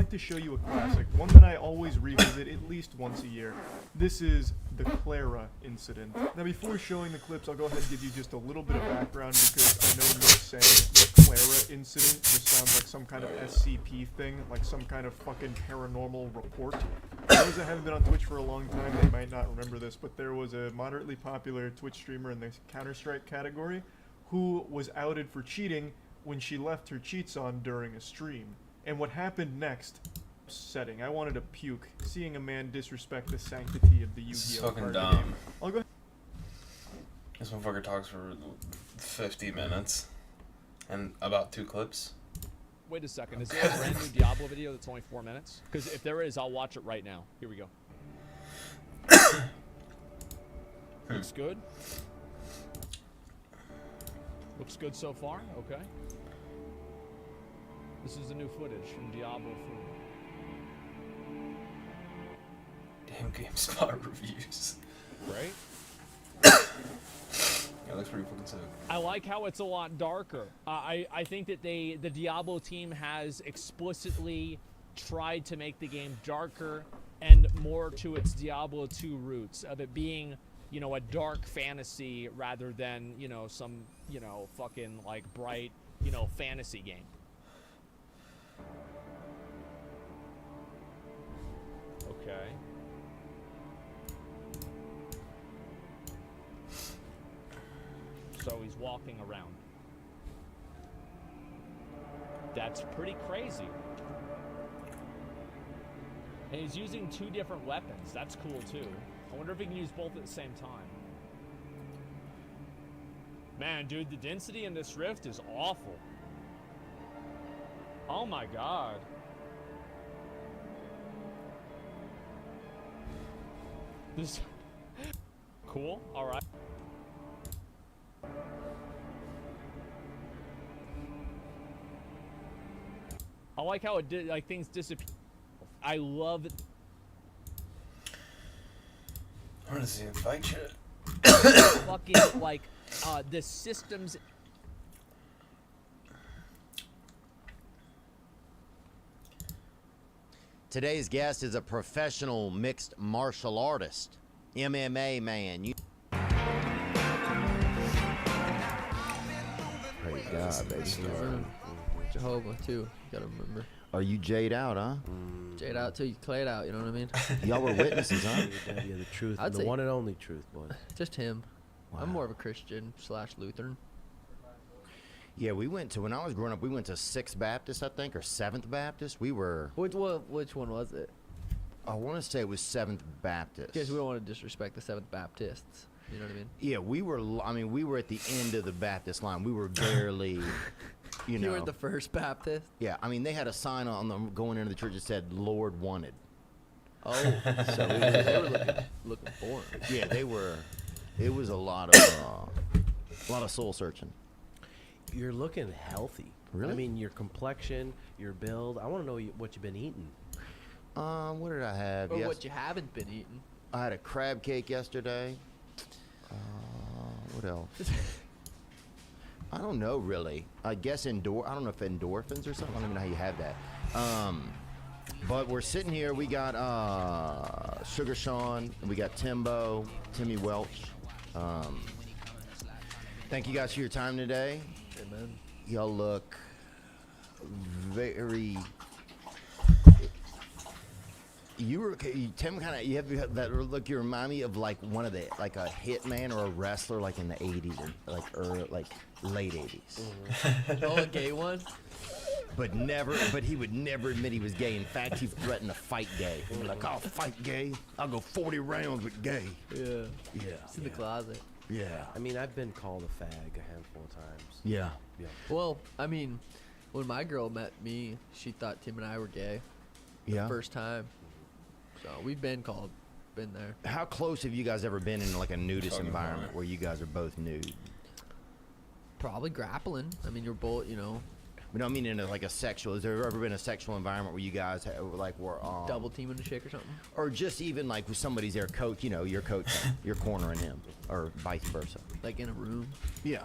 like to show you a classic, one that I always revisit at least once a year. This is the Clara incident. Now, before showing the clips, I'll go ahead and give you just a little bit of background because I know Nick's saying the Clara incident just sounds like some kind of SCP thing, like some kind of fucking paranormal report. For those that haven't been on Twitch for a long time, they might not remember this, but there was a moderately popular Twitch streamer in the Counter-Strike category who was outed for cheating when she left her cheats on during a stream. And what happened next, upsetting. I wanted to puke, seeing a man disrespect the sanctity of the Yu-Gi-Oh! Fucking card dumb. game. I'll go. This motherfucker talks for 50 minutes. And about 2 clips. Wait a second, is there a brand new Diablo video that's only 4 minutes? Because if there is, I'll watch it right now. Here we go. Looks good. Looks good so far, okay. This is the new footage from Diablo 4. Damn GameSpot reviews. Right? Yeah, it looks pretty fucking sick. I like how it's a lot darker. I think that the Diablo team has explicitly tried to make the game darker and more to its Diablo 2 roots of it being, you know, a dark fantasy rather than, you know, some, you know, fucking like bright, you know, fantasy game. Okay. So he's walking around. That's pretty crazy. And he's using 2 different weapons. That's cool too. I wonder if he can use both at the same time. Man, dude, the density in this rift is awful. Oh my god. This cool. All right. I like how it did, like things disappear. I love it. I want to see him fight shit. Fucking like the systems. Today's guest is a professional mixed martial artist, MMA man. Praise God, baby. Jehovah too. You gotta remember. Are you Jade out, huh? Jade out till you clay it out. You know what I mean? Y'all were witnesses, huh? The daddy of the truth, I'd the say- one and only truth, boys. Just him. Wow. I'm more of a Christian / Lutheran. Yeah, we went to, when I was growing up, we went to 6th Baptist, I think, or 7th Baptist. We were, Which one was it? I want to say it was 7th Baptist. Because we don't want to disrespect the 7th Baptists. You know what I mean? Yeah, we were, I mean, we were at the end of the Baptist line. We were barely, you know. You were the first Baptist? Yeah, I mean, they had a sign on them going into the church that said, Lord wanted. Oh, so they were looking for him. Yeah, they were. It was a lot of soul searching. You're looking healthy. Really? I mean, your complexion, your build. I want to know what you've been eating. What did I have? Or Yes, what you haven't been eating. I had a crab cake yesterday. What else? I don't know really. I guess I don't know if endorphins or something. I don't even know how you have that. But we're sitting here. We got Sugar Sean, and we got Timmy Welch. Thank you guys for your time today. Amen. Y'all look very. Tim, kind of, you have that look. You remind me of like one of the, like a hitman or a wrestler, like in the '80s or like late '80s. Oh, a gay one? But he would never admit he was gay. In fact, he threatened to fight gay. He'd be like, I'll fight gay. I'll go 40 rounds with gay. Yeah. Yeah. It's in the closet. Yeah. I mean, I've been called a fag a handful of times. Yeah. Yeah. Well, I mean, when my girl met me, she thought Tim and I were gay. Yeah. First time. So we've been there. How close have you guys ever been in like a nudist Talking about environment it. where you guys are both nude? Probably grappling. I mean, you're both, you know, But I mean in like a sexual. Has there ever been a sexual environment where you guys were double teaming a chick or something? or just even like with somebody's there coach? You know, you're coaching, you're cornering him, or vice versa. Like in a room? Yeah.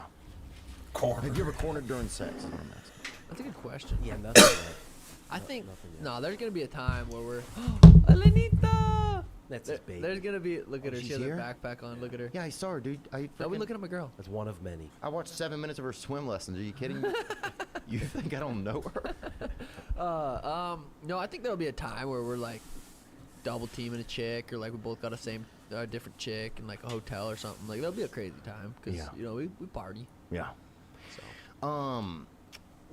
Corner. Have you ever cornered during sex? That's a good question. Yeah, nothing. I think nothing yet. no. There's gonna be a time where we're Elenita. That's his baby. There's gonna be. Look at her. she's She has here? her backpack on. Look at her. Yeah, I saw her, dude. Are we looking at my girl? That's one of many. I watched 7 minutes of her swim lessons. Are you kidding me? You think I don't know her? No, I think there'll be a time where we're like double teaming a chick, or like we both got a same different chick in like a hotel or something. Like that'll be a crazy time because Yeah. you know we party. Yeah. So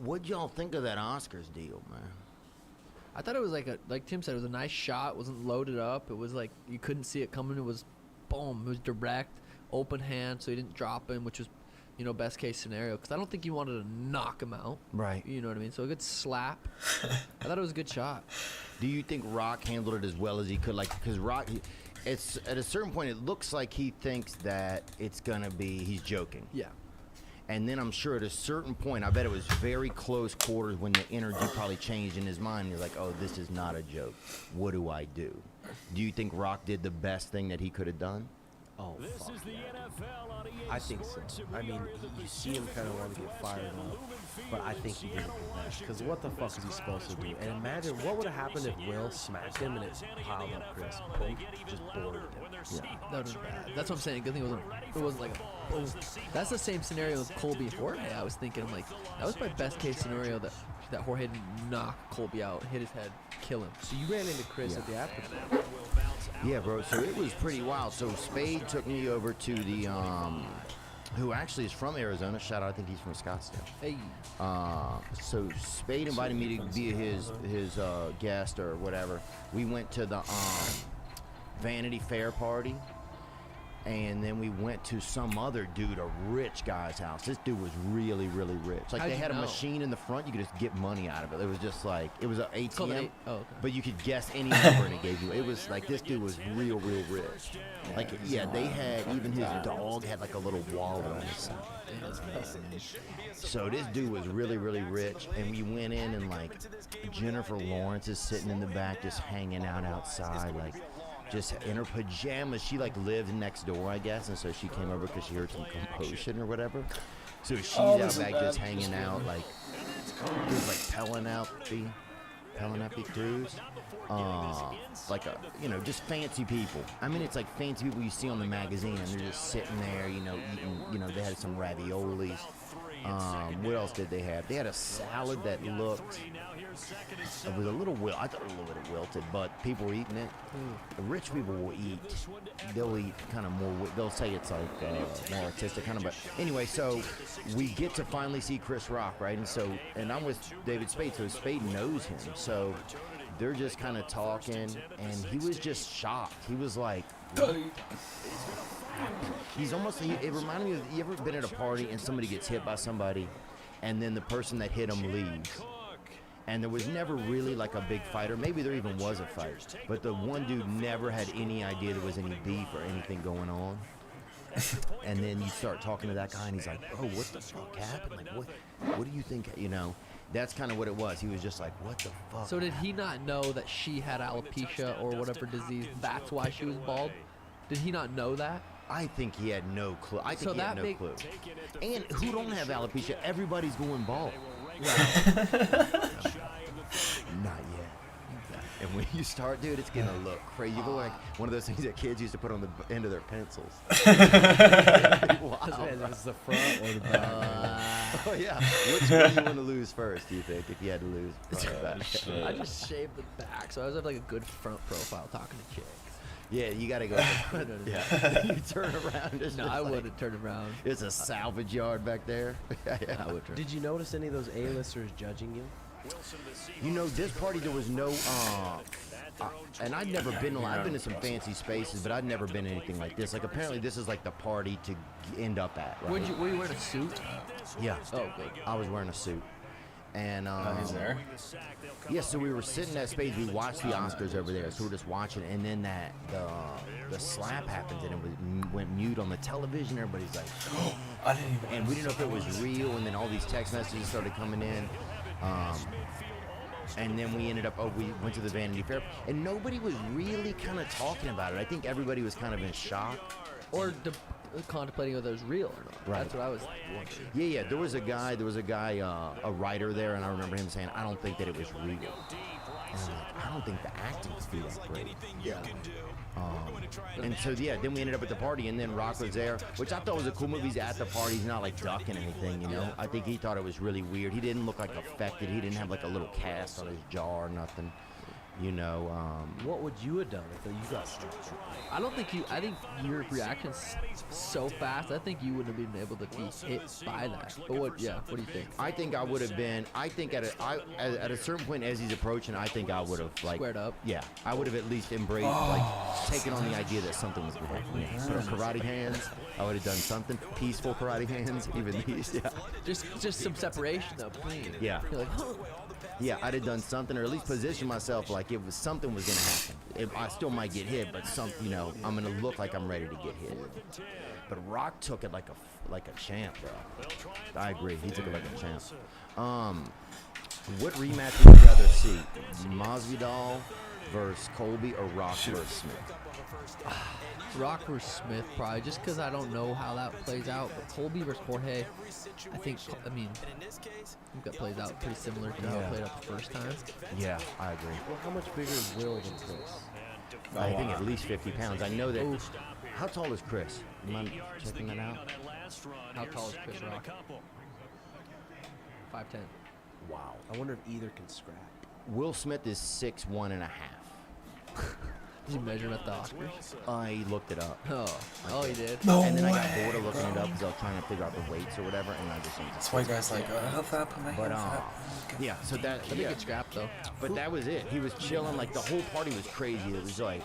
What'd y'all think of that Oscars deal, man? I thought it was like Tim said, it was a nice shot. It wasn't loaded up. It was like you couldn't see it coming. It was boom. It was direct, open hand, so he didn't drop him, which was, you know, best case scenario. Because I don't think he wanted to knock him out. Right. You know what I mean? So a good slap. I thought it was a good shot. Do you think Rock handled it as well as he could? Like, because Rock, it's at a certain point, it looks like he thinks that it's gonna be he's joking. Yeah. And then I'm sure at a certain point, I bet it was very close quarters when the energy probably changed in his mind. You're like, oh, this is not a joke. What do I do? Do you think Rock did the best thing that he could have done? Oh, fuck yeah. I think so. I mean, you see him kind of want to get fired up, but I think he did it the best. Because what the fuck is he supposed to do? And imagine what would have happened if Will smacked him and it piled up Chris. Boom, just boarded him. Yeah. That was bad. That's what I'm saying. Good thing it wasn't like a boom. That's the same scenario with Colby Jorge. I was thinking, I'm like, that was my best case scenario that Jorge didn't knock Colby out, hit his head, kill him. So you ran into Chris Yeah. at the after party. Yeah, bro. So it was pretty wild. So Spade took me over to the who actually is from Arizona. Shout out, I think he's from Scottsdale. Hey. So Spade invited me to be his guest or whatever. We went to the Vanity Fair party, and then we went to some other dude, a rich guy's house. This dude was really, really rich. Like How'd they you had a know? machine in the front. You could just get money out of it. It was just like it was an called ATM. an oh, okay. But you could guess any number and it gave you. It was like this dude was real, real rich. Like yeah, they had even his dog had like a little wallet on his side. So this dude was really, really rich, and we went in and like Jennifer Lawrence is sitting in the back, just hanging out outside, like just in her pajamas. She like lived next door, I guess, and so she came over because she heard some commotion or whatever. So she's out back just hanging out, like it was like Penelope Cruz, like a, you know, just fancy people. I mean, it's like fancy people you see on the magazine, and they're just sitting there, you know, eating. You know, they had some raviolis. What else did they have? They had a salad that looked. It was a little I thought it was a little bit wilted, but people were eating it. The rich people will eat. They'll eat kind of more. They'll say it's like more artistic kind of. But anyway, so we get to finally see Chris Rock, right? And I'm with David Spade, so Spade knows him. So they're just kind of talking, and he was just shocked. He was like, he's almost. It reminded me of, you ever been at a party and somebody gets hit by somebody, and then the person that hit him leaves. And there was never really like a big fight, or maybe there even was a fight. But the one dude never had any idea there was any beef or anything going on. And then you start talking to that guy, and he's like, "Oh, what the fuck happened? Like, what do you think?" You know, that's kind of what it was. He was just like, "What the fuck?" So did he not know that she had alopecia or whatever disease? That's why she was bald? Did he not know that? I think he had no clue. I think So he had that no make- clue. And who don't have alopecia? Everybody's going bald. Not yet. And when you start, dude, it's gonna look crazy. You go like one of those things that kids used to put on the end of their pencils. Wow. Man, this is the front or the back. Oh yeah. Which one do you want to lose first? Do you think, if you had to lose? Front or back? I just shaved the back, so I was have like a good front profile talking to chicks. Yeah, you gotta go. Yeah. You turn around. It's No, just I like- would have turned around. It's a salvage yard back there. Yeah. I would turn. Did you notice any of those A-listers judging you? You know, this party there was no, and I'd never been. I've been to some fancy spaces, but I'd never been to anything like this. Like apparently, this is like the party to end up at. Right? Were you wearing a suit? Yeah. Oh, good. I was wearing a suit, and He's there. yeah. So we were sitting at space. We watched the Oscars over there, so we're just watching, and then the slap happens, and it went mute on the television. Everybody's like, I didn't even. and we didn't know if it was real, and then all these text messages started coming in. And then we ended up, we went to the Vanity Fair, and nobody was really kind of talking about it. I think everybody was kind of in shock. contemplating whether it was real or not. Right. That's what I was wondering. Yeah. There was a guy, a writer there, and I remember him saying, "I don't think that it was real." And I'm like, I don't think the acting's too that great. Yeah. And so then we ended up at the party, and then Rock was there, which I thought was a cool movie. He's at the party, he's not like ducking anything, you know. Yeah. I think he thought it was really weird. He didn't look like affected. He didn't have like a little cast on his jaw or nothing, you know. What would you have done if you got snapped? I think your reaction's so fast. I think you wouldn't have been able to be hit by that. But what do you think? I think I would have been. I think at a certain point as he's approaching, I think I would have like Squared up? Yeah, I would have at least embraced, like taken on the idea that something was going to happen. Put on karate hands. I would have done something peaceful karate hands. Even these, yeah. Just some separation though between. Yeah. You're like, huh. Yeah, I'd have done something, or at least position myself like if something was gonna happen. I still might get hit, but I'm gonna look like I'm ready to get hit. But Rock took it like a champ, bro. I agree, he took it like a champ. What rematch would you rather see? Masvidal versus Colby or Rock versus Smith? Rock versus Smith, probably, just because I don't know how that plays out. But Colby versus Jorge, I think that plays out pretty similar to how it played out the first time. Yeah, I agree. Well, how much bigger is Will than Chris? I think at least 50 pounds. I know that. Oof. How tall is Chris? You mind checking that out? How tall is Chris Rock? 5'10". Wow. I wonder if either can scrap. Will Smith is 6'1 and a half. Did you measure him at the Oscars? I looked it up. Oh, you did? And then I got bored of looking it up because I was trying to figure out the weights or whatever, and I just That's why guys like, how fat put my But hands up. yeah, so that That'd be a good scrap, though. But that was it. He was chilling. Like the whole party was crazy. It was like,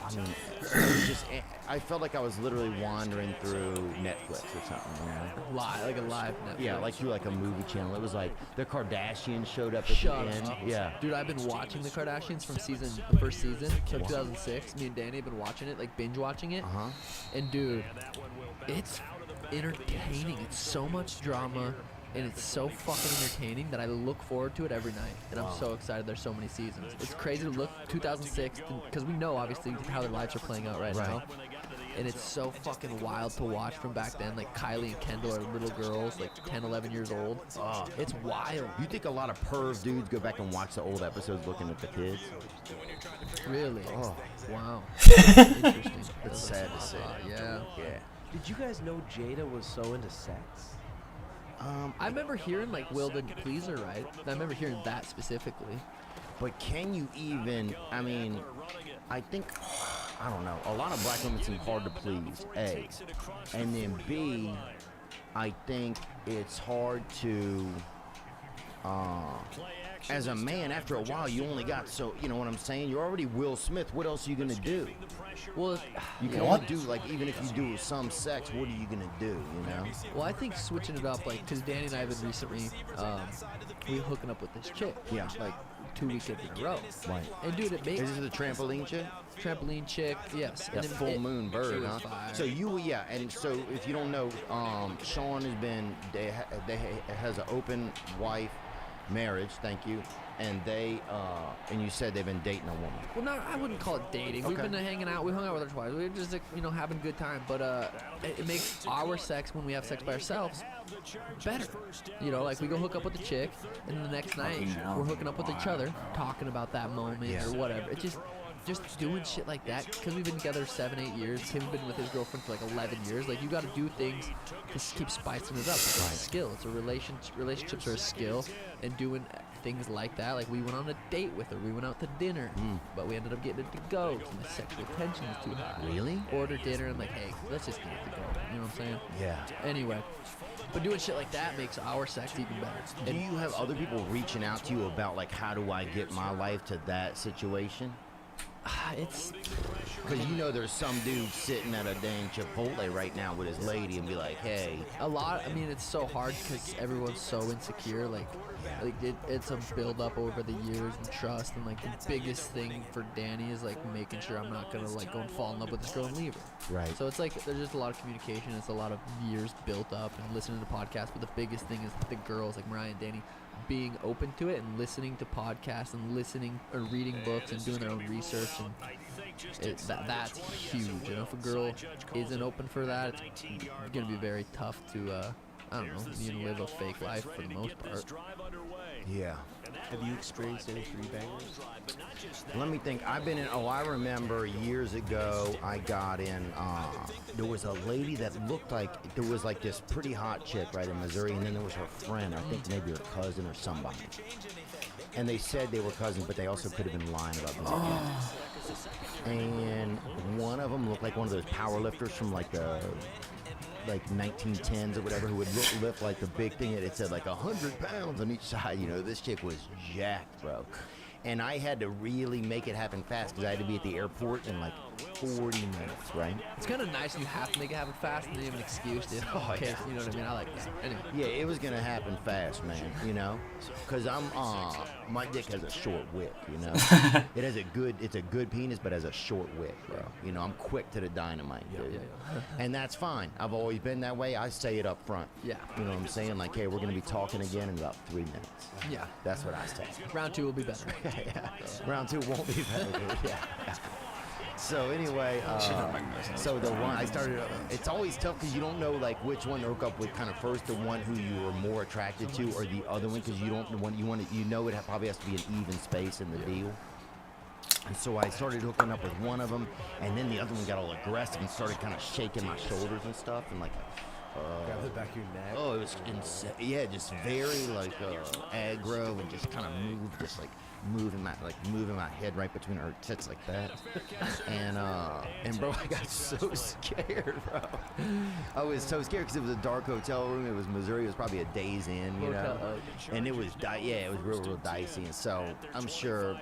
I mean, it was just. I felt like I was literally wandering through Netflix or something. You know? Like a live Netflix. Yeah, like through like a movie channel. It was like the Kardashians showed up at Shut the end. up. Yeah. Dude, I've been watching the Kardashians from the first season, so 2006. Me and Danny have been watching it, like binge watching it. Uh huh. And dude, it's entertaining. It's so much drama, and it's so fucking entertaining that I look forward to it every night. And I'm so excited there's so many seasons. It's crazy to look 2006, because we know obviously how their lives are playing out right now. And it's so fucking wild to watch from back then. Like Kylie and Kendall are little girls, like 10, 11 years old. It's wild. You think a lot of perv dudes go back and watch the old episodes looking at the kids? Really? Oh. Wow. Interesting. It's sad to see. Yeah. Yeah. Did you guys know Jada was so into sex? I remember hearing like Will didn't please her, right? I remember hearing that specifically. But can you even? I mean, I think. I don't know. A lot of black women seem hard to please, A. And then B, I think it's hard to, as a man, after a while, you only got so, you know what I'm saying? You're already Will Smith. What else are you going to do? Well, You can only do, like, even if you do some sex, what are you going to do, you know? well, I think switching it up, like, because Danny and I have been recently, we hooking up with this chick. Yeah. Like 2 weekends in a row. Right. And dude, it makes Is this the trampoline chick? trampoline chick, yes. That and then full moon bird, she was huh? fire. So and so if you don't know, Sean has been, has an open wife marriage, thank you, and and you said they've been dating a woman. Well, no, I wouldn't call it dating. We've Okay. been hanging out. We hung out with her twice. We were just, like, having a good time. But it makes our sex, when we have sex by ourselves, better. Like we go hook up with the chick, and then the next night we're hooking up with each other, talking about that moment or whatever. It just doing shit like that, because we've been together 7-8 years. Tim's been with his girlfriend for like 11 years. Like, you got to do things to keep spicing it up. It's a skill. It's a relationships are a skill, and doing things like that. Like, we went on a date with her. We went out to dinner, but we ended up getting it to go because the sexual tension was too high. Really? Order dinner. I'm like, hey, let's just get it to go. You know what I'm saying? Yeah. Anyway, but doing shit like that makes our sex even better. Do you have other people reaching out to you about, like, how do I get my life to that situation? It's Because there's some dude sitting at a dang Chipotle right now with his lady and be like, hey. a lot. I mean, it's so hard because everyone's so insecure. Like it's a build up over the years and trust. And like the biggest thing for Danny is like making sure I'm not gonna like go and fall in love with this girl and leave her. Right. So it's like there's just a lot of communication. It's a lot of years built up and listening to podcasts. But the biggest thing is the girls like Mariah and Danny being open to it and listening to podcasts and listening or reading books and doing their own research and that's huge. And if a girl isn't open for that, it's gonna be very tough to I don't know, you know, live a fake life for the most part. Yeah. Have you experienced any three bangers? Let me think. I've been in. Oh, I remember years ago. I got in. There was a lady that looked like there was like this pretty hot chick right in Missouri, and then there was her friend. I think maybe her cousin or somebody. And they said they were cousins, but they also could have been lying about being And one of them looked like one of those power lifters from like the 1910s or whatever, who would lift like the big thing, and it said like 100 pounds on each side. You know, this chick was jacked, bro. And I had to really make it happen fast because I had to be at the airport in like 40 minutes, right? It's kind of nice when you have to make it happen fast and then you have an excuse to, okay, you know what I mean? I like that. Anyway. Yeah, it was gonna happen fast, man. You know, because my dick has a short wick. You know, it's a good penis, but has a short wick, bro. You know, I'm quick to the dynamite, dude. And that's fine. I've always been that way. I say it up front. Yeah. You know what I'm saying? Like, hey, we're gonna be talking again in about 3 minutes. Yeah. That's what I say. Round 2 will be better. Yeah. Round 2 won't be better, dude. Yeah. So anyway, so the one I started, it's always tough because you don't know like which one to hook up with kind of first, the one who you were more attracted to, or the other one, because you don't want it probably has to be an even space in the deal. And so I started hooking up with one of them, and then the other one got all aggressive and started kind of shaking my shoulders and stuff, and like. Grab the back of your neck. Oh, it was insane. Yeah, just very like aggro, and just kind of moving my head right between her tits like that. And bro, I got so scared, bro. I was so scared because it was a dark hotel room. It was Missouri. It was probably a day's in, you know. And it was it was real dicey. And so I'm sure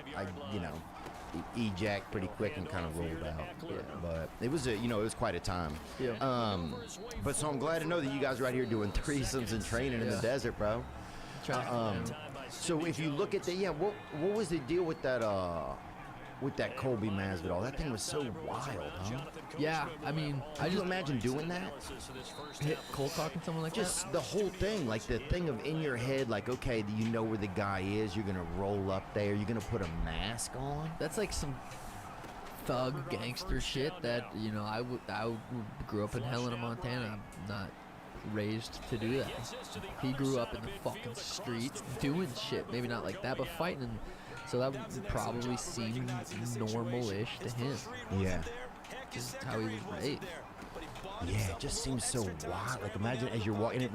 ejacked pretty quick and kind of rolled out. Yeah. But it was it was quite a time. Yeah. But so I'm glad to know that you guys are out here doing threesomes and training in the desert, bro. So if you look at what was the deal with that Colby Masvidal? That thing was so wild, huh? Yeah, I mean, Could you imagine doing that? Hit cold talking someone like Just the whole thing, like the thing of in your head, like, okay, you know where the guy is, you're gonna roll up there, you're gonna put a mask on. That's like some thug gangster shit that, I grew up in Helena, Montana. I'm not raised to do that. He grew up in the fucking streets doing shit, maybe not like that, but fighting, and so that would probably seem normal-ish to him. Yeah. Just how he was raised. Yeah, it just seems so wild. Like, imagine as you're walking,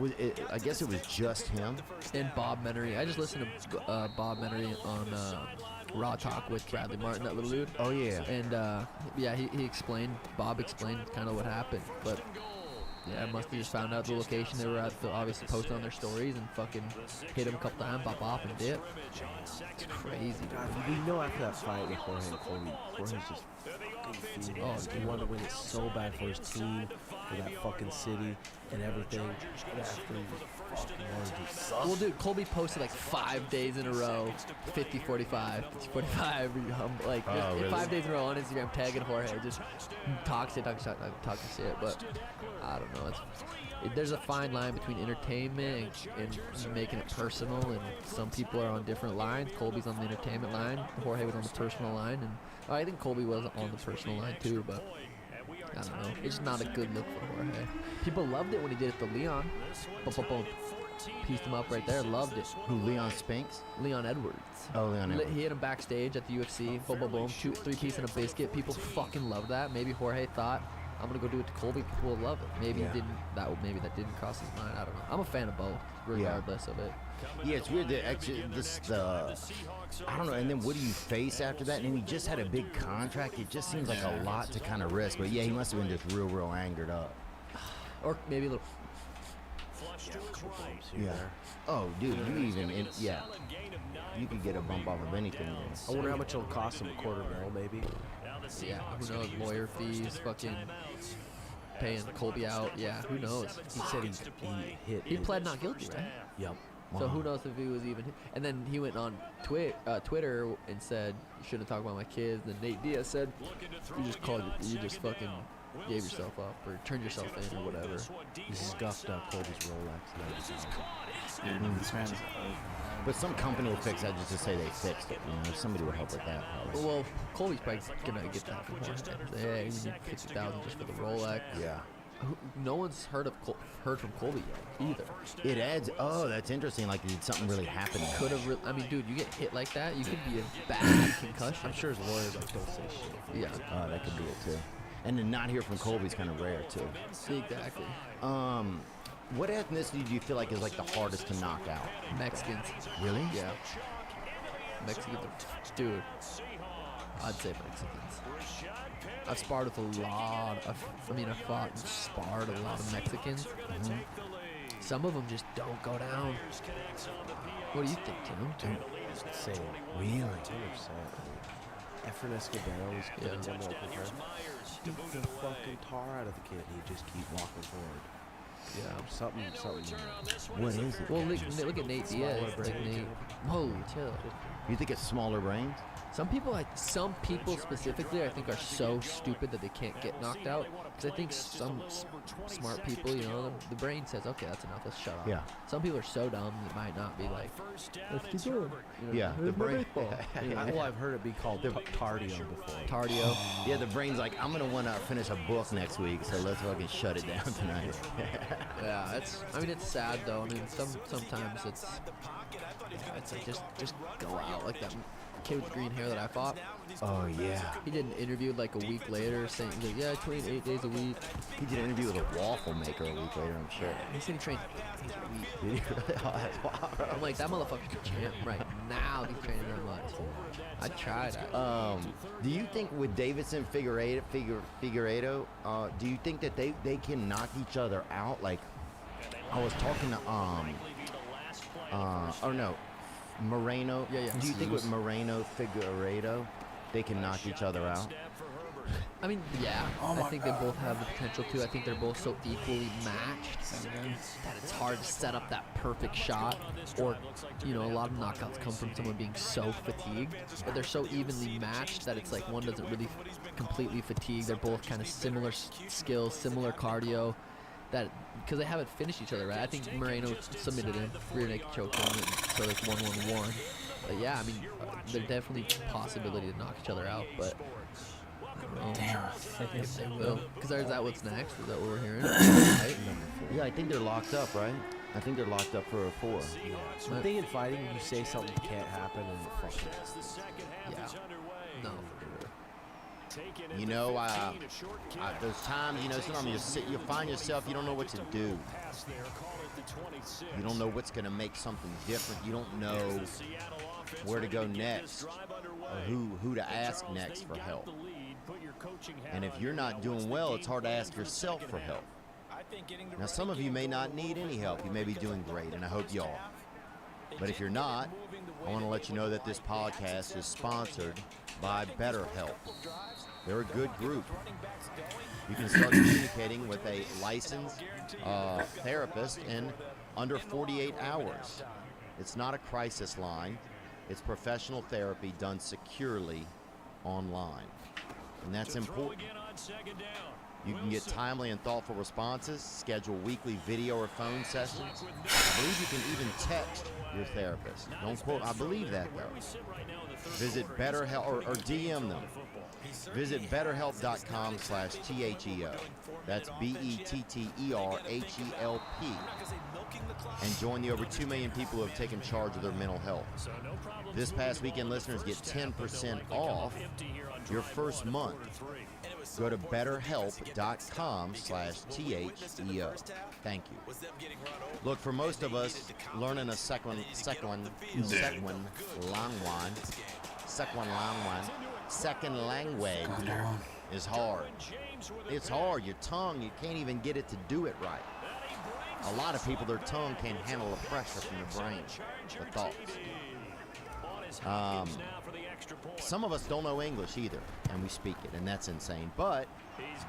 I guess it was just him. And Bob Menery. I just listened to Bob Menery on Raw Talk with Bradley Martin, that little dude. Oh, yeah. And, Bob explained kind of what happened, but yeah, I must have just found out the location they were at, obviously posted on their stories, and fucking hit him a couple times, pop off, and dip. It's crazy. God, we know after that fight with Jorge and Colby, Jorge's just fucking feeling. Oh, he wanted to win it so bad for his team, for that fucking city, and everything. And after he just fucking wanted to suck. Well, dude, Colby posted like 5 days in a row, 50-45, 50-45, like really? 5 days in a row on Instagram, tagging Jorge, just talking shit, but I don't know. There's a fine line between entertainment and making it personal, and some people are on different lines. Colby's on the entertainment line, Jorge was on the personal line, and I think Colby was on the personal line too, but I don't know. It's just not a good look for Jorge. People loved it when he did it to Leon. Boom, boom, boom. Pieced him up right there. Loved it. Who, Leon Spinks? Leon Edwards. Oh, Leon Edwards. He hit him backstage at the UFC. Boom, boom, boom. 3-piece and a biscuit. People fucking love that. Maybe Jorge thought, I'm gonna go do it to Colby. People will love it. Maybe he didn't. Maybe that didn't cross his mind. I don't know. I'm a fan of both, regardless of it. Yeah, it's weird that actually I don't know. And then what do you face after that? And he just had a big contract. It just seems like a lot to kind of risk. But yeah, he must have been just real angered up. Or maybe a little. Yeah. Oh, dude, you could get a bump off of anything. I wonder how much it'll cost him. $250,000 maybe. Yeah, who knows? Lawyer fees, fucking paying Colby out. Yeah, who knows? He said he pled not guilty, right? Yep. So who knows if he was even. And then he went on Twitter and said, you shouldn't talk about my kids. And then Nate Diaz said, you just fucking gave yourself up or turned yourself in or whatever. He scuffed up Colby's Rolex. And Dude, this man's But some company will fix that just to say they fixed it. You know, somebody will help with that. Probably. Well, Colby's probably gonna get that from him. Yeah, you need 50,000 just for the Rolex. Yeah. No one's heard from Colby yet either. It adds. Oh, that's interesting. Like, did something really happen? Could have. I mean, dude, you get hit like that, you could be a bad concussion. I'm sure his lawyers like don't say shit. Yeah, Oh, that could be it too. And to not hear from Colby's kind of rare too. exactly. What ethnicity do you feel like is like the hardest to knock out? Mexicans. Really? Yeah. Mexicans are, dude. I'd say Mexicans. I've sparred with a lot of, I fought and sparred a lot of Mexicans. Some of them just don't go down. What do you think, Tim? It's insane. Really? 100%. Efren Escobedo was Yeah. getting one open for beat the fucking tar out of the kid. He'd just keep walking forward. Yeah. Something. What is it? Well, look at Nate Diaz. Like Nate. Whoa, chill. You think it's smaller brains? Some people specifically, I think, are so stupid that they can't get knocked out. Because I think some smart people, you know, the brain says, okay, that's enough, let's shut up. Yeah. Some people are so dumb that might not be like, let's keep going. You know, Yeah, the brain. Well, I've heard it be called cardio before. Cardio. Yeah, the brain's like, I'm gonna want to finish a book next week, so let's fucking shut it down tonight. Yeah, it's sad though. I mean, sometimes it's like just go out like that kid with green hair that I fought. Oh yeah. He did an interview like a week later saying, he's like, yeah, I train 8 days a week. He did an interview with a waffle maker a week later, I'm sure. He said he trained 8 days a week. Did he really? Oh, that's wild. I'm like, that motherfucker's a champ right now. He's training that much. I'd try that. Do you think with Davidson Figueiredo, do you think that they can knock each other out? Like, I was talking to Moreno. Yeah. Do you think with Moreno Figueiredo, they can knock each other out? I mean, yeah. I think they both have the potential to. I think they're both so equally matched that it's hard to set up that perfect shot. Or, you know, a lot of knockouts come from someone being so fatigued. But they're so evenly matched that it's like one doesn't really completely fatigue. They're both kind of similar skills, similar cardio. That because they haven't finished each other, right? I think Moreno submitted him, rear naked choke him, and so it's 1-1-1. But yeah, I mean, there's definitely possibility to knock each other out, but I don't know. damn. If they will. Because is that what's next? Is that what we're hearing? Right? Yeah, I think they're locked up, right? I think they're locked up for a 4. The thing in fighting, you say something can't happen and it fucking happens. Yeah. No. You know, those times, you know, sometimes you find yourself, you don't know what to do. You don't know what's going to make something different. You don't know where to go next or who to ask next for help. And if you're not doing well, it's hard to ask yourself for help. Now, some of you may not need any help. You may be doing great, and I hope you are. But if you're not, I want to let you know that this podcast is sponsored by BetterHelp. They're a good group. You can start communicating with a licensed therapist in under 48 hours. It's not a crisis line. It's professional therapy done securely online. And that's important. You can get timely and thoughtful responses, schedule weekly video or phone sessions. I believe you can even text your therapist. Don't quote, I believe that though. Visit BetterHelp or DM them. Visit betterhelp.com/THEO. That's BETTERHELP. And join the over 2 million people who have taken charge of their mental health. This past weekend, listeners get 10% off your first month. Go to betterhelp.com/THEO. Thank you. Look, for most of us, learning a second language is hard. It's hard. Your tongue, you can't even get it to do it right. A lot of people, their tongue can't handle the pressure from the brain, the thoughts. Some of us don't know English either, and we speak it, and that's insane. But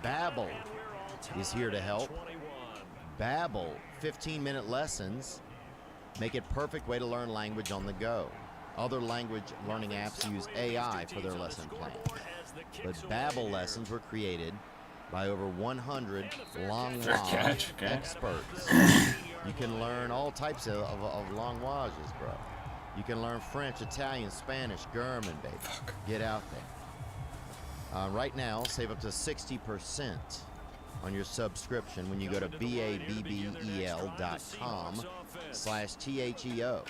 Babbel is here to help. Babbel, 15-minute lessons, make it perfect way to learn language on the go. Other language learning apps use AI for their lesson plans. But Babbel lessons were created by over 100 long Fair waj catch, okay. experts. You can learn all types of long wages, bro. You can learn French, Italian, Spanish, German, baby. Get out there. Right now, save up to 60% on your subscription when you go to babbel.com/THEO.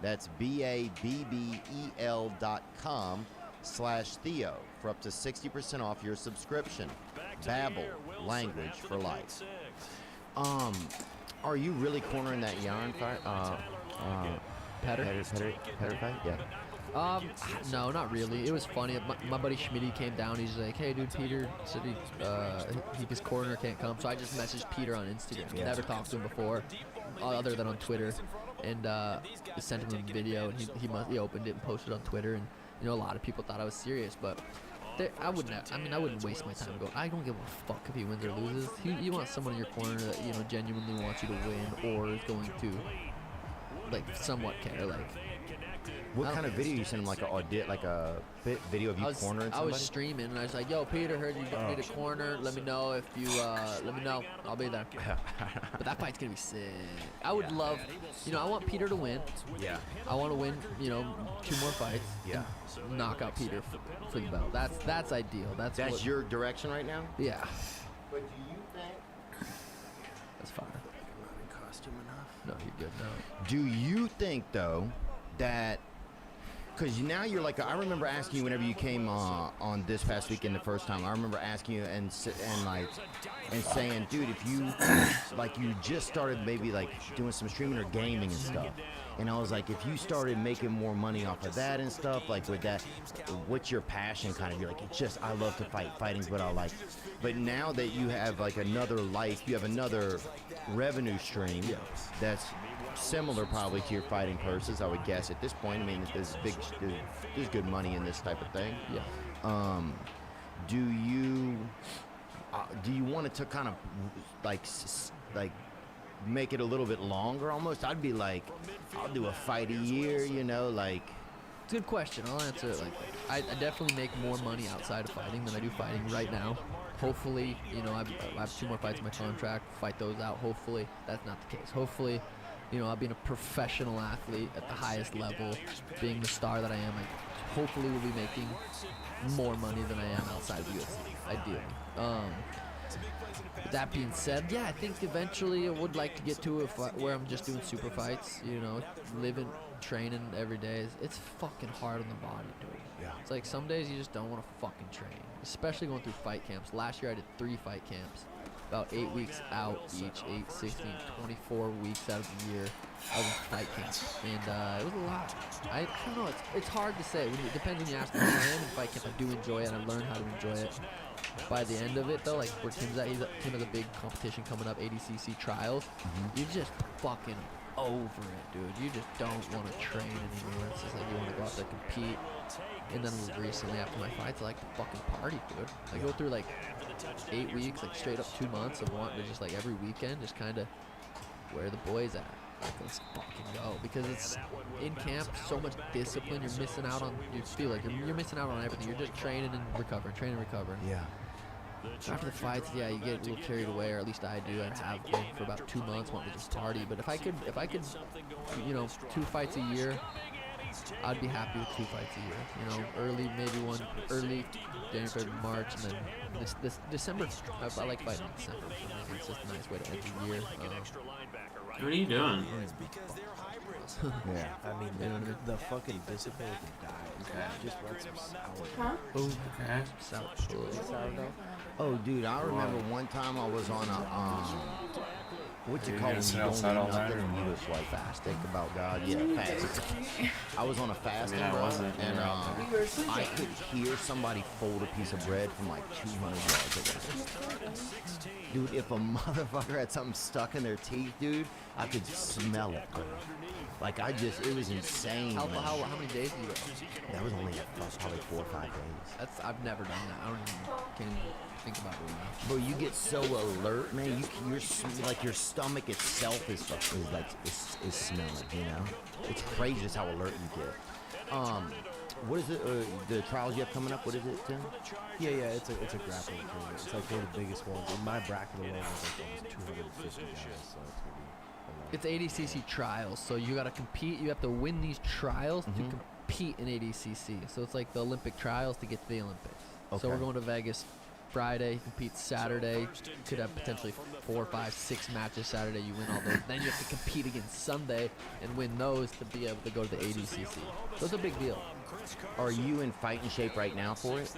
That's babbel.com/Theo for up to 60% off your subscription. Babbel, language for life. Are you really cornering that yarn fight? Petter? Petter fight? Yeah. No, not really. It was funny. My buddy Schmitty came down. He's like, "Hey, dude, Peter said his corner can't come." So I just messaged Peter on Instagram. Yeah. Never talked to him before, other than on Twitter, and sent him a video. And he opened it and posted on Twitter. And a lot of people thought I was serious, but I wouldn't waste my time going. I don't give a fuck if he wins or loses. You want someone in your corner that genuinely wants you to win or is going to somewhat care. What kind of video you send him? Like a video of you cornering somebody? I was streaming and I was like, "Yo, Peter, heard you need a corner. Let me know if you let me know. I'll be there." But that fight's gonna be sick. I would love, I want Peter to win. Yeah. I want to win, 2 more fights. Yeah. and knock out Peter for the belt. That's ideal. That's your direction right now. Yeah. But do you think? That's fine. I'm not in costume enough. No, you're good now. Do you think though that? Because now you're like, I remember asking you whenever you came on this past weekend the first time. I remember asking you and saying, dude, if you you just started maybe doing some streaming or gaming and stuff, and I was like, if you started making more money off of that and stuff, with that, what's your passion kind of? You're like, it's just I love to fighting's what I like. But now that you have another life, you have another revenue stream that's similar probably to your fighting purses, I would guess at this point. I mean, there's good money in this type of thing. Yeah. Do you want it to kind of make it a little bit longer almost? I'd be like, I'll do a fight a year, It's a good question. I'll answer it like that. I definitely make more money outside of fighting than I do fighting right now. Hopefully, I have 2 more fights in my contract. Fight those out. Hopefully, that's not the case. Hopefully, I'll be a professional athlete at the highest level, being the star that I am. I hopefully will be making more money than I am outside of UFC, ideally. That being said, yeah, I think eventually I would like to get to where I'm just doing super fights, living, training every day. It's fucking hard on the body, dude. Yeah. It's like some days you just don't want to fucking train, especially going through fight camps. Last year I did 3 fight camps. About 8 weeks out each, 8, 16, 24 weeks out of the year I was in fight camp. And it was a lot. I don't know, it's hard to say. It depends when you ask me. When I am in fight camp, I do enjoy it, and I learned how to enjoy it. By the end of it, though, where Tim's at, Tim has a big competition coming up, ADCC Trials. You're just fucking over it, dude. You just don't want to train anymore. It's just you want to go out there and compete. And then recently, after my fights, I like to fucking party, dude. I go through 8 weeks, straight up 2 months of wanting to just every weekend, just kind of where the boys at. Let's fucking go. Because it's in camp, so much discipline. You're missing out on. You feel like you're missing out on everything. You're just training and recovering, Yeah. After the fights, yeah, you get a little carried away, or at least I do. I have been for about 2 months, wanting to just party. But if I could, 2 fights a year, I'd be happy with 2 fights a year. Early January, February, March, and then this December. I like fighting in December. It's just a nice way to end the year. What are you doing? Yeah. I mean, the fucking dissipated diet. Just run some sourdough. Okay. Sourdough? Oh, dude, I remember one time I was on a what you Are you call gonna when sit you don't outside eat all night nothing or and you what? just fast. Think about God. Yeah, fast. I was on a fasting, I bro, wasn't. and You were I could hear somebody fold a piece of bread from 200 yards away. Dude, if a motherfucker had something stuck in their teeth, dude, I could smell it, bro. It was insane. How man. many days do you go? That was only probably 4 or 5 days. I've never done that. I can't even think about doing that. Bro, you get so alert, man. Your stomach itself is smelling. It's crazy just how alert you get. what is it? The trials you have coming up? What is it, Tim? Yeah, it's a grappling tournament. It's like one of the biggest ones. In my bracket alone, there's like almost 250 guys, so it's gonna be a lot. It's ADCC trials, so you got to compete. You have to win these trials to compete in ADCC. So it's like the Olympic trials to get to the Olympics. So we're Okay. going to Vegas Friday, compete Saturday. Could have potentially 4, 5, 6 matches Saturday. You win all those. Then you have to compete again Sunday and win those to be able to go to the ADCC. So it's a big deal. Are you in fighting shape right now for it?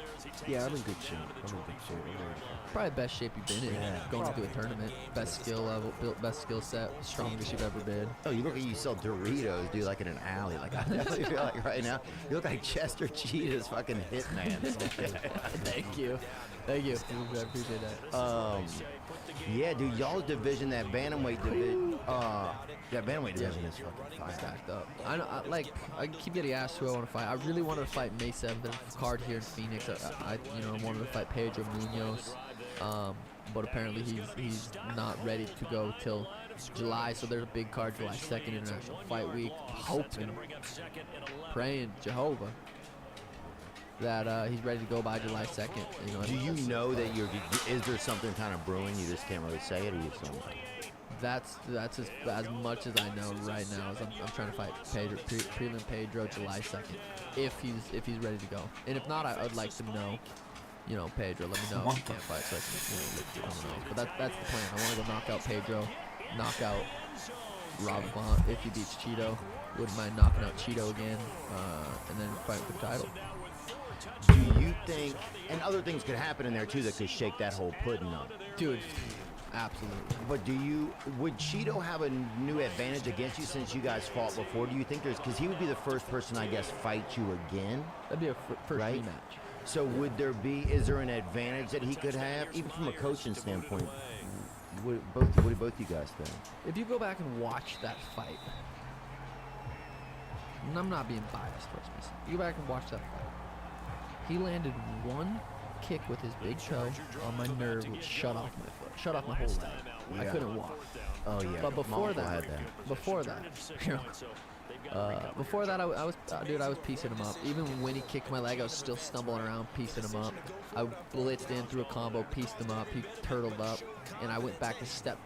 Yeah, I'm in good shape. I'm ready to go. Probably the best shape you've been in Yeah. going to a tournament. Best skill level, built best skill set, strongest you've ever been. Oh, you look like you sell Doritos, dude, like in an alley. Like I definitely feel like right now, you look like Chester Cheetah's fucking hitman. Thank you. Thank you. I appreciate that. Yeah, dude, y'all's division, that bantamweight division, that bantamweight division is fucking fire. Stacked up. I keep getting asked who I want to fight. I really wanted to fight Mesa, the card here in Phoenix. I wanted to fight Pedro Munoz, but apparently he's not ready to go till July. So there's a big card, July 2nd, International Fight Week. Hoping, praying Jehovah that he's ready to go by July 2nd. Do you know that is there something kind of brewing? You just can't really say it, or you don't? That's as much as I know right now. Is I'm trying to fight Pedro, prelim Pedro July 2nd, if he's ready to go. And if not, I'd like to know. Pedro, let me know if you can't fight, so I can, let me know. But that's the plan. I want to go knock out Pedro, knock out Rob Font if he beats Cheeto. Wouldn't mind knocking out Cheeto again, and then fight for the title. Do you think, and other things could happen in there too that could shake that whole pudding up? Dude, absolutely. But would Cheeto have a new advantage against you since you guys fought before? Do you think because he would be the first person, I guess, fight you again? That'd be a first Right? rematch. So is there an advantage that he could have, even from a coaching standpoint? What do both you guys think? If you go back and watch that fight, and I'm not being biased, trust me. You go back and watch that fight. He landed one kick with his big toe on my nerve, which shut off my foot, shut off my whole leg. I couldn't walk. Oh yeah. But before Monko that, had that. before that, I was piecing him up. Even when he kicked my leg, I was still stumbling around, piecing him up. I blitzed in through a combo, pieced him up. He turtled up, and I went back to step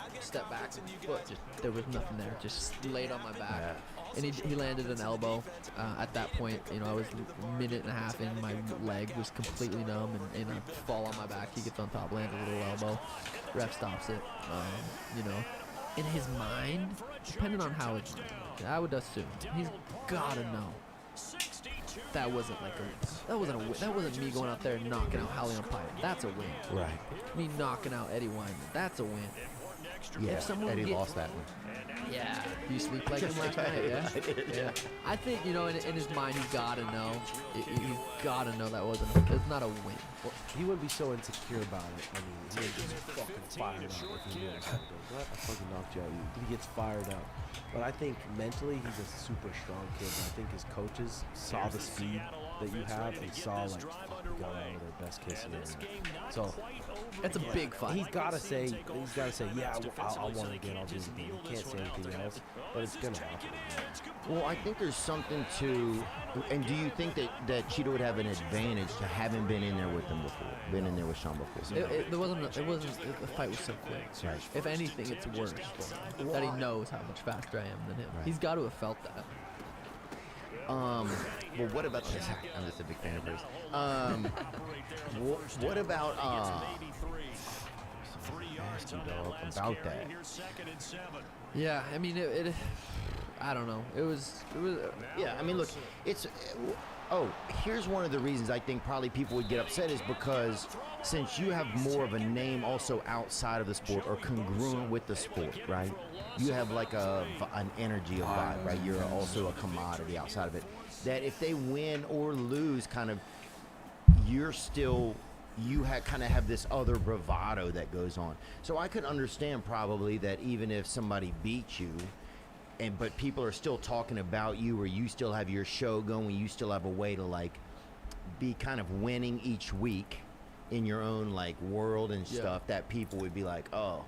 back. Foot there was nothing there. Just laid on my back. Yeah. And he landed an elbow. At that point, I was a minute and a half in. My leg was completely numb, and I fall on my back. He gets on top, lands a little elbow. Ref stops it. In his mind, depending on how it's, I would assume he's gotta know that wasn't like that wasn't me going out there and knocking out Halion Pyatt. That's a win. Right. Me knocking out Eddie Wyman. That's a win. Yeah. If someone Eddie get- lost that one. Yeah. You sleep like him last night, yeah? I did, Yeah. I think, in his mind, he's gotta know. He's gotta know that it's not a win. Well, he would be so insecure about it. I mean, he would just fucking fired up if he realized something. What? I fucking knocked you out. He gets fired up. But I think mentally, he's a super strong kid. And I think his coaches saw the speed that you have and saw, like, fuck, we got out of their best case scenario. So, It's a big fight. he's gotta say, yeah, I want it again. I'll do it again. He can't say anything else, but it's gonna happen. Well, I think there's something to, and do you think that Cheeto would have an advantage to having been in there with them before, been in there with Sean before? The fight was so quick. Right. If anything, it's worse for him, that he knows how much faster I am than him. Right. He's got to have felt that. Well, what about this? I'm just a big fan of hers. What about nasty dog about that? Yeah, I mean, I don't know. It was. Yeah, I mean, look, here's one of the reasons I think probably people would get upset is because since you have more of a name also outside of the sport or congruent with the sport, right? You have like an energy, a vibe, right? You're also a commodity outside of it. That if they win or lose, kind of, you kind of have this other bravado that goes on. So I could understand probably that even if somebody beats you, but people are still talking about you, or you still have your show going, you still have a way to like be kind of winning each week in your own like world and stuff, that people would be like, oh,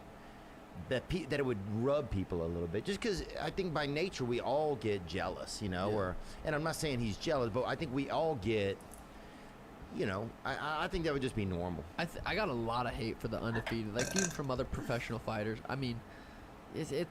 that it would rub people a little bit, just because I think by nature we all get jealous, and I'm not saying he's jealous, but I think we all get, I think that would just be normal. I got a lot of hate for the undefeated, like even from other professional fighters. I mean, you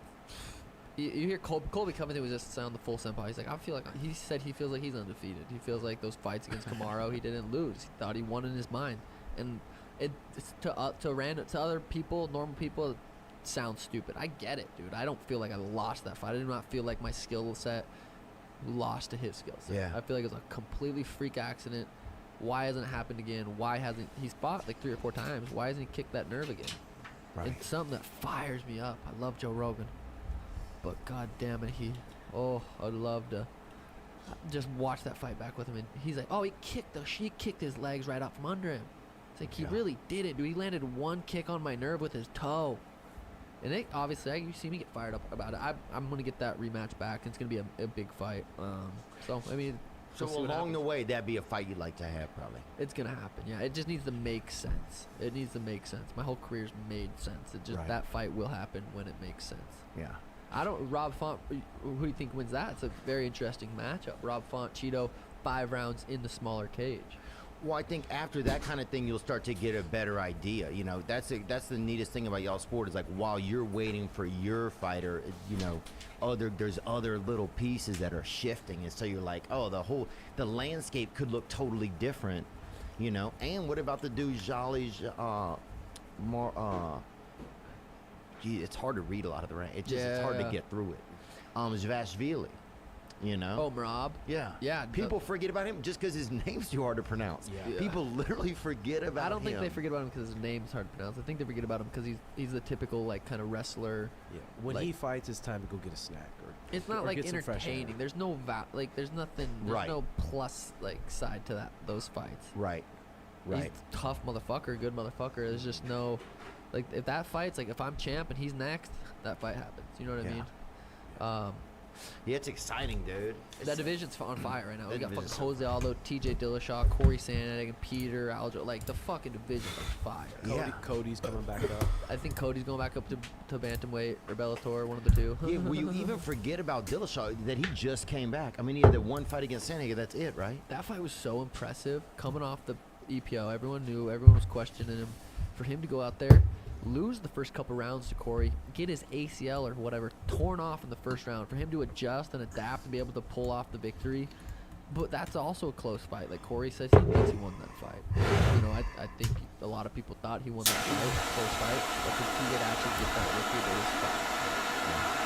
hear Colby Covington was just on the Full Senpai. He's like, he said he feels like he's undefeated. He feels like those fights against Kamaru, he didn't lose. He thought he won in his mind, and it's to other people, normal people, it sounds stupid. I get it, dude. I don't feel like I lost that fight. I do not feel like my skill set lost to his skill set. Yeah. I feel like it was a completely freak accident. Why hasn't it happened again? Why hasn't he's fought like 3 or 4 times? Why hasn't he kicked that nerve again? Right. It's something that fires me up. I love Joe Rogan, but god damn it, I'd love to just watch that fight back with him. And he's like, oh, he kicked his legs right out from under him. It's like he really did it, dude. He landed one kick on my nerve with his toe. And you see me get fired up about it. I'm gonna get that rematch back. It's gonna be a big fight. So I mean, So we'll see what along the happens. way, that'd be a fight you'd like to have, probably. It's gonna happen. Yeah, it just needs to make sense. It needs to make sense. My whole career's made sense. It just Right. that fight will happen when it makes sense. Yeah. Rob Font, who do you think wins that? It's a very interesting matchup. Rob Font, Cheeto, 5 rounds in the smaller cage. Well, I think after that kind of thing, you'll start to get a better idea. That's the neatest thing about y'all sport is like while you're waiting for your fighter, there's other little pieces that are shifting, and so you're like, oh, the landscape could look totally different, And what about the dude Jolly's it's hard to read a lot of the rank. It's hard to Yeah. get through it. Zvashvili, Oh, Merab. Yeah. Yeah, People forget about him just because his name's too hard to pronounce. Yeah. People literally forget about him. I don't think they forget about him because his name's hard to pronounce. I think they forget about him because he's the typical like kind of wrestler. Yeah. When Like- he fights, it's time to go get a snack. It's not or like get some fresh air. entertaining. There's no there's nothing. There's Right. no plus like side to those fights. Right. He's a tough motherfucker, good motherfucker. There's just no, like if that fight's like if I'm champ and he's next, that fight happens. You know what Yeah. I mean? Yeah, it's exciting, dude. That division's on fire right now. We that got fucking division's Jose Aldo, TJ Dillashaw, Corey Sandhagen, Peter Aljo. Like the fucking division's on fire. Yeah. Cody's coming back up. I think Cody's going back up to bantamweight or Bellator, one of the two. Yeah, will you even forget about Dillashaw that he just came back? I mean, he had the one fight against Sandhagen. That's it, right? That fight was so impressive. Coming off the EPO, everyone knew, everyone was questioning him. For him to go out there, lose the first couple rounds to Corey, get his ACL or whatever torn off in the first round, for him to adjust and adapt and be able to pull off the victory. But that's also a close fight. Like Corey says he thinks he won that fight. I think a lot of people thought he won that fight, close fight, but he did actually get that victory. That was fun.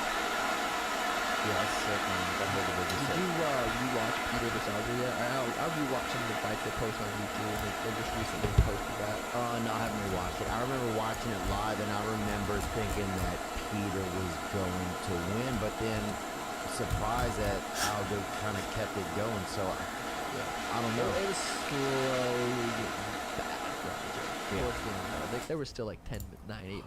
Yeah, that's sick, man. That whole division Did you watch Peter Versalvo yet? I rewatched some of the fights they post on YouTube. They just recently posted that. No, I haven't rewatched it. I remember watching it live, and I remember thinking that Peter was going to win, but then surprised that Aldo kind of kept it going. So I don't know. It was slowly getting bad for Aljo. Yeah. Towards the end, though. There was still like 8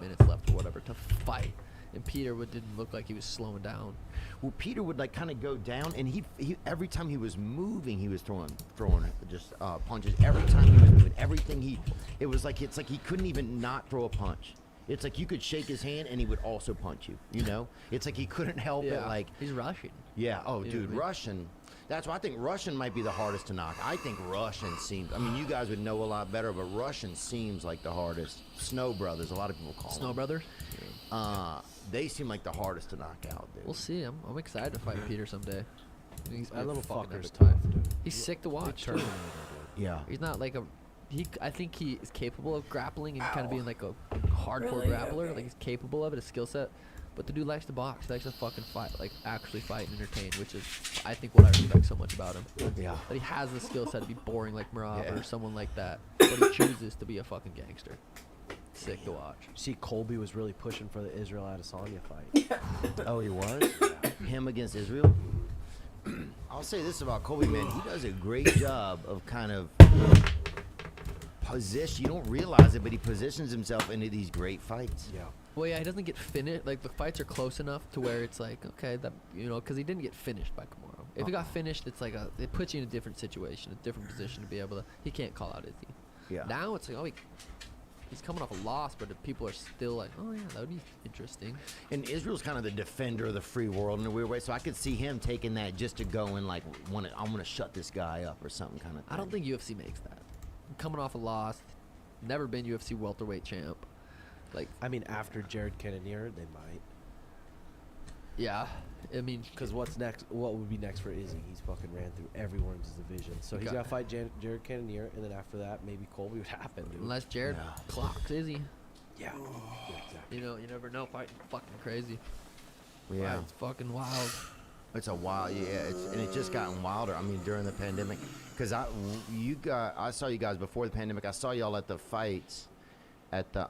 minutes left or whatever to fight. And Peter didn't look like he was slowing down. Well, Peter would like kind of go down, and he every time he was moving, he was throwing just punches. Every time he was moving, it was like it's like he couldn't even not throw a punch. It's like you could shake his hand, and he would also punch you. It's like he couldn't help it. Like he's rushing. yeah, oh You know dude, what I mean? Russian. That's why I think Russian might be the hardest to knock. I think Russian seems. I mean, you guys would know a lot better, but Russian seems like the hardest. Snow Brothers, a lot of people call Snow them. Brothers. They seem like the hardest to knock out, dude. We'll see. I'm excited to fight Peter someday. He's That little fucking fucker's epic tough, fight. dude. He's sick to watch. too. Terminator, dude. Yeah. He's not like I think he is capable of grappling and kind of being like a hardcore grappler. Like he's capable of it, a skill set. But the dude likes to box. He likes to fucking fight, like actually fight and entertain, which is, I think, what I respect so much about him. Yeah. That he has the skill set to be boring like Merab Yeah. or someone like that, but he chooses to be a fucking gangster. Sick to watch. See, Colby was really pushing for the Israel Adesanya fight. Oh, he was? Him against Israel? I'll say this about Colby, man. He does a great job of kind of position. You don't realize it, but he positions himself into these great fights. Yeah. Well, yeah, he doesn't get finished. Like the fights are close enough to where it's like, okay, that because he didn't get finished by Kamaru. If he got finished, it's like it puts you in a different situation, a different position to be able to. He can't call out Izzy. Yeah. Now it's like, he's coming off a loss, but if people are still like, oh yeah, that would be interesting. And Israel's kind of the defender of the free world in a weird way, so I could see him taking that just to go and like, I want to shut this guy up or something kind of thing. I don't think UFC makes that. Coming off a loss, never been UFC welterweight champ. Like, I mean, after Jared Cannonier, they might. yeah, I mean, Because what's next? What would be next for Izzy? He's fucking ran through everyone's division. So he's Got- got to fight Jared Cannonier, and then after that, maybe Colby would happen, dude. unless Jared Yeah. clocks Izzy, Yeah. Exactly. you know, you never know. Fighting fucking crazy. Yeah. It's fucking wild. It's a wild, and it's just gotten wilder. I mean, during the pandemic, because I saw you guys before the pandemic. I saw y'all at the fights, at the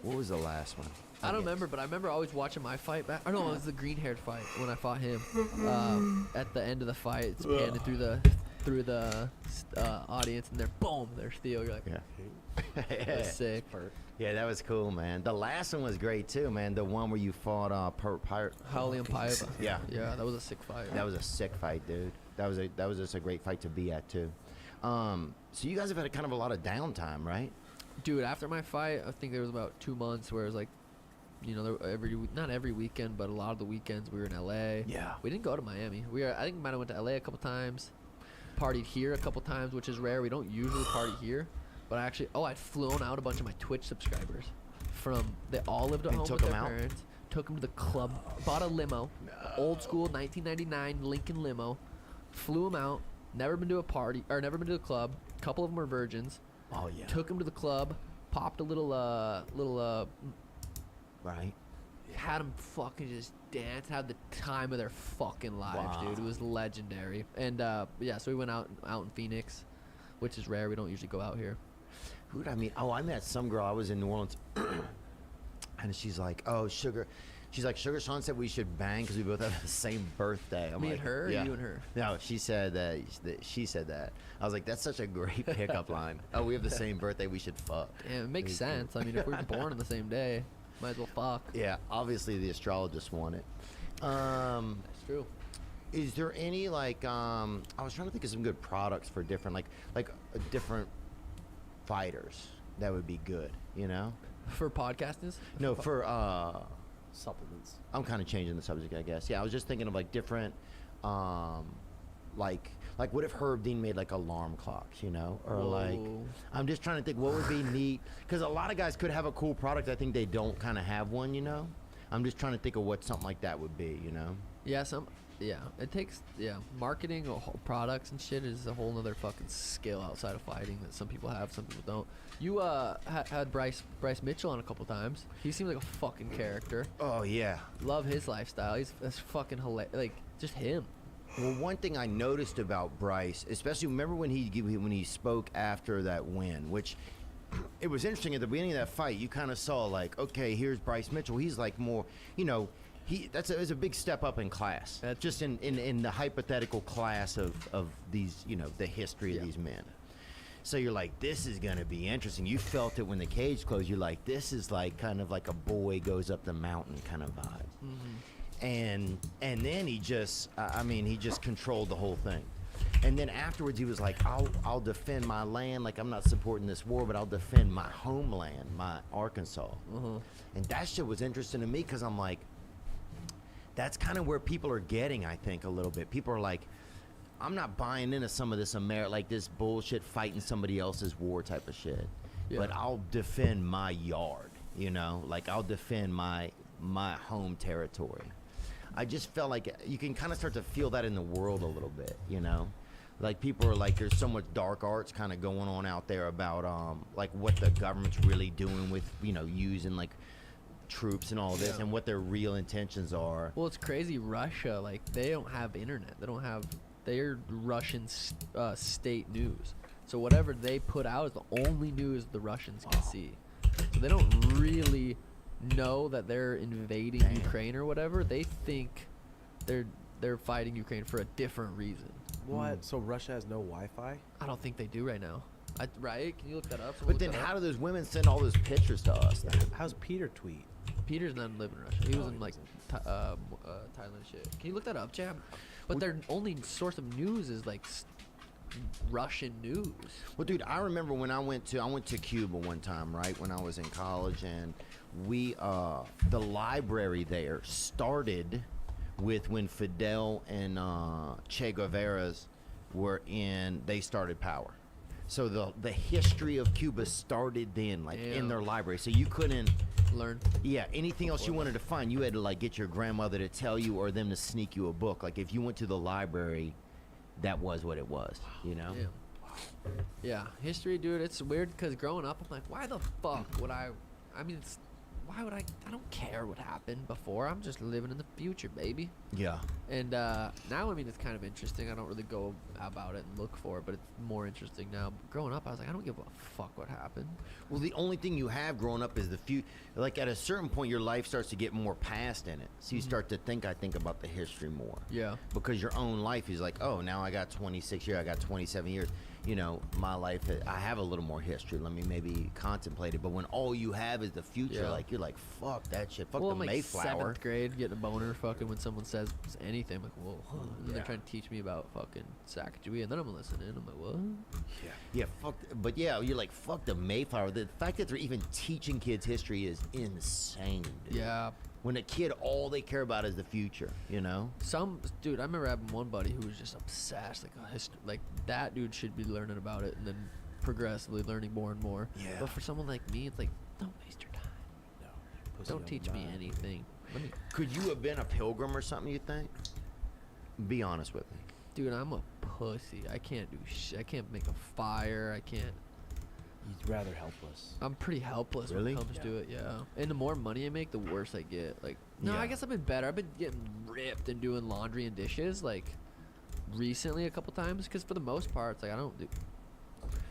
what was the last one? I don't remember, but I remember always watching my fight back. Or no, it was the green-haired fight when I fought him. At the end of the fight, it's panning through the audience, and they're boom, they're Theo. You're like, Yeah, that's sick. yeah, that was cool, man. The last one was great too, man. The one where you fought Pirate. Howley and Paiva. Yeah. Yeah, that was a sick fight. That was a sick fight, dude. That was just a great fight to be at too. So you guys have had kind of a lot of downtime, right? Dude, after my fight, I think there was about 2 months where it was like, you know, not every weekend, but a lot of the weekends we were in LA. Yeah. We didn't go to Miami. I think we might have went to LA a couple times, partied here a couple times, which is rare. We don't usually party here, but I'd flown out a bunch of my Twitch subscribers they all lived at And home took with their 'em out? parents. Took them to the club, bought a limo, old school 1999 Lincoln limo, flew them out. Never been to a party or never been to a club. Couple of them were virgins. Oh yeah. Took them to the club, popped a little Right. had them fucking just dance, had the time of their fucking lives, Wow. dude. It was legendary. And yeah, so we went out in Phoenix, which is rare. We don't usually go out here. Who did I meet? Oh, I met some girl. I was in New Orleans, and she's like, "Oh, Sugar." She's like, "Sugar Sean said we should bang because we both have the same birthday." I'm Me like, and her, or yeah. you and her? No, she said that. She said that. I was like, "That's such a great pickup line." Oh, we have the same birthday. We should fuck. Yeah, it makes Very sense. I mean, if we were born on the same day, might as well fuck. Yeah, obviously the astrologist won it. That's true. Is there any like I was trying to think of some good products for different different fighters that would be good, you know? For podcasters? No, for Supplements. I'm kind of changing the subject, I guess. Yeah, I was just thinking of like different like what if Herb Dean made like alarm clocks, you know? Or like Whoa. I'm just trying to think what would be neat cuz a lot of guys could have a cool product. I think they don't kind of have one, you know? I'm just trying to think of what something like that would be, you know? Yeah, it takes, marketing or products and shit is a whole nother fucking skill outside of fighting that some people have, some people don't. You had Bryce Mitchell on a couple times. He seemed like a fucking character. Oh yeah. Love his lifestyle. That's fucking hilarious. Like, just him. Well, one thing I noticed about Bryce, especially remember when he spoke after that win, which it was interesting at the beginning of that fight. You kind of saw like, okay, here's Bryce Mitchell. He's like more, you know, it's a big step up in class. That's- Just in the hypothetical class of these, you know, the history of these men. So you're like, this is gonna be interesting. You felt it when the cage closed. You're like, this is like kind of like a boy goes up the mountain kind of vibe. And then he just controlled the whole thing. And then afterwards he was like, I'll defend my land. Like, I'm not supporting this war, but I'll defend my homeland, my Arkansas. And that shit was interesting to me because I'm like, that's kind of where people are getting, I think, a little bit. People are like, I'm not buying into some of this like this bullshit fighting somebody else's war type of shit. Yeah. But I'll defend my yard, you know? Like, I'll defend my home territory. I just felt like you can kind of start to feel that in the world a little bit, you know? Like, people are like, there's so much dark arts kind of going on out there about like what the government's really doing with, you know, using like troops and all this and what their real intentions are. Well, it's crazy. Russia, like, they don't have internet. They're Russian state news. So whatever they put out is the only news the Russians can see. So they don't really know that they're invading Ukraine or whatever. They think they're fighting Ukraine for a different reason. What? So Russia has no Wi-Fi? I don't think they do right now. Right? Can you look that up? But then how do those women send all those pictures to us then? How's Peter tweet? Peter's not living in Russia. He was in like Thailand shit. Can you look that up, Jab? But their only source of news is like Russian news. Well, dude, I remember when I went to Cuba one time, right, when I was in college, and we the library there started with when Fidel and Che Guevara's they started power. So the history of Cuba started then, like in Damn. their library. So you couldn't, Learn. yeah, anything else you wanted to find, you had to like get your grandmother to tell you or them to sneak you a book. Like if you went to the library, that was what it was, you know? Yeah. Yeah, history, dude. It's weird because growing up, I'm like, why the fuck would I? I mean, why would I? I don't care what happened before. I'm just living in the future, baby. Yeah. And now, I mean, it's kind of interesting. I don't really go about it and look for it, but it's more interesting now. But growing up, I was like, I don't give a fuck what happened. Well, the only thing you have growing up is the future. Like at a certain point, your life starts to get more past in it. So you start to think, I think about the history more. Yeah. Because your own life is like, oh, now I got 26 years, I got 27 years. You know, my life, I have a little more history. Let me maybe contemplate it. But when all you have is the future, Yeah. like, you're like, fuck that shit. Fuck Well, the I'm like Mayflower. 7th grade, getting a boner fucking when someone says anything. I'm like, whoa. And Yeah. they're trying to teach me about fucking Sacagawea, and then I'm listening. I'm like, what? Yeah, fuck. But yeah, you're like, fuck the Mayflower. The fact that they're even teaching kids history is insane, dude. Yeah. When a kid, all they care about is the future, you know? Dude, I remember having one buddy who was just obsessed, like that dude should be learning about it, and then progressively learning more and more. Yeah. But for someone like me, it's like, don't waste your time. No, pussy Don't on teach the me mind. anything. Let me, Could you have been a pilgrim or something, you think? Be honest with me. dude, I'm a pussy. I can't do I can't make a fire. I can't. You'd rather helpless. I'm pretty helpless Really? when it comes to it, yeah. And the more money I make, the worse I get. Like, no, Yeah. I guess I've been better. I've been getting ripped and doing laundry and dishes, like, recently a couple times. Because for the most part, it's like, I don't do.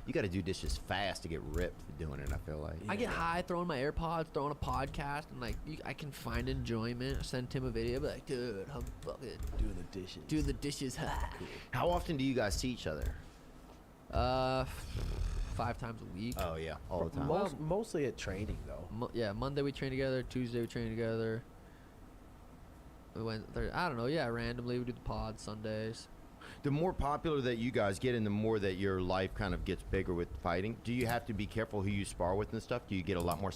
You got to do dishes fast to get ripped for doing it, I feel like. I get high throwing my AirPods, throwing a podcast, and, like, I can find enjoyment. I send Tim a video, be like, dude, I'm fucking Doing the dishes. doing the dishes. How often do you guys see each other? 5 times a week. Oh, yeah, all the time. Mostly at training though. Yeah, Monday we train together. Tuesday we train together. We went. I don't know. Yeah, randomly we do the pod Sundays. The more popular that you guys get and the more that your life kind of gets bigger with fighting, do you have to be careful who you spar with and stuff? Do you get a lot more